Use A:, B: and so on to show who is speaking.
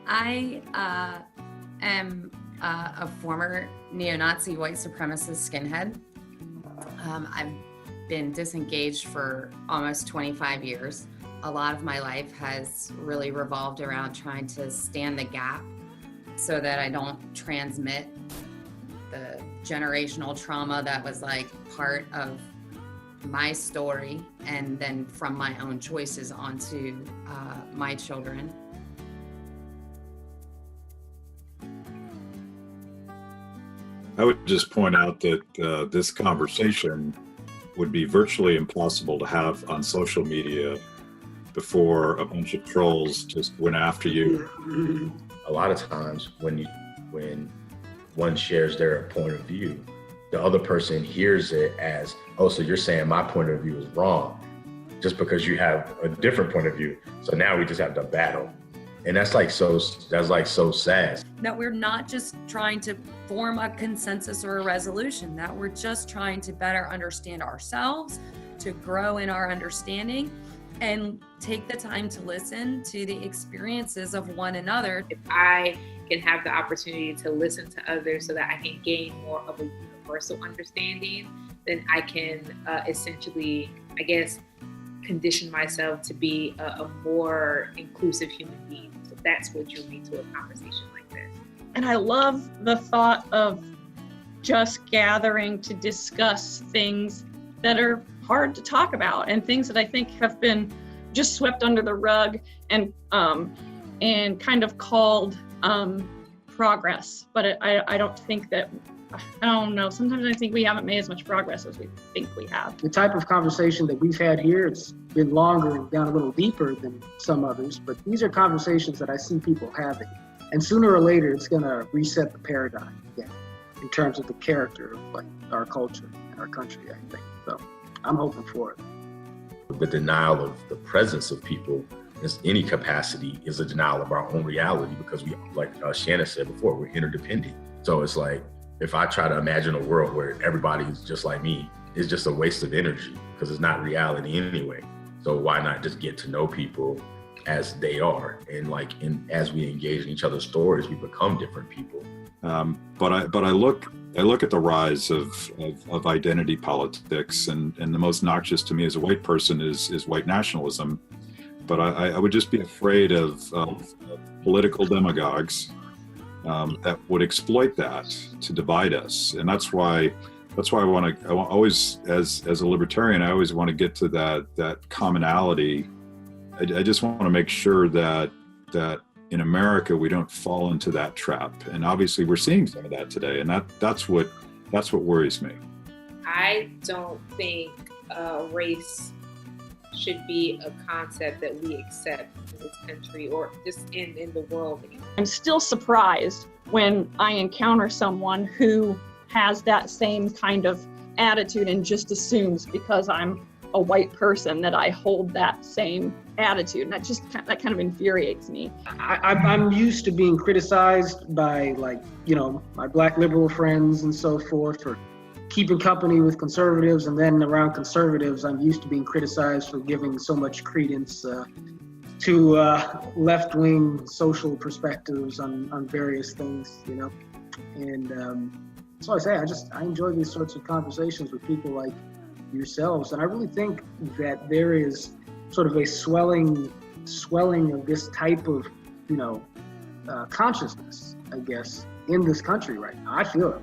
A: I am a former neo-Nazi white supremacist skinhead. I've been disengaged for almost 25 years. A lot of my life has really revolved around trying to stand the gap so that I don't transmit the generational trauma that was like part of my story and then from my own choices onto my children.
B: I would just point out that this conversation would be virtually impossible to have on social media before a bunch of trolls just went after you.
C: A lot of times when one shares their point of view, the other person hears it as, oh, so you're saying my point of view is wrong just because you have a different point of view. So now we just have to battle. And that's so sad.
A: That we're not just trying to form a consensus or a resolution, that we're just trying to better understand ourselves, to grow in our understanding, and take the time to listen to the experiences of one another.
D: If I can have the opportunity to listen to others so that I can gain more of a universal understanding, then I can essentially, I guess, condition myself to be a more inclusive human being. So that's what drew me to a conversation like this.
E: And I love the thought of just gathering to discuss things that are hard to talk about and things that I think have been just swept under the rug and kind of called progress. But I don't think that, I don't know, sometimes I think we haven't made as much progress as we think we have.
F: The type of conversation that we've had here, it's been longer and gone a little deeper than some others, but these are conversations that I see people having. And sooner or later, it's gonna reset the paradigm again in terms of the character of like our culture and our country, I think. So I'm hoping for it.
C: The denial of the presence of people in any capacity is a denial of our own reality because we, like Shanna said before, we're interdependent. So it's like, if I try to imagine a world where everybody is just like me, it's just a waste of energy because it's not reality anyway. So why not just get to know people as they are? And as we engage in each other's stories, we become different people.
B: But I look at the rise of identity politics, and the most noxious to me as a white person is white nationalism. But I would just be afraid of political demagogues that would exploit that to divide us, and that's why I always, as a libertarian, I always want to get to that commonality. I just want to make sure that in America we don't fall into that trap, and obviously we're seeing some of that today, and that's what worries me.
D: I don't think race should be a concept that we accept in this country or just in the world anymore.
E: I'm still surprised when I encounter someone who has that same kind of attitude and just assumes because I'm a white person that I hold that same attitude. And that kind of infuriates me.
F: I'm used to being criticized by my black liberal friends and so forth for keeping company with conservatives, and then around conservatives, I'm used to being criticized for giving so much credence to left-wing social perspectives on various things, And so I say, I enjoy these sorts of conversations with people like yourselves, and I really think that there is sort of a swelling of this type of, consciousness, I guess, in this country right now. I feel it.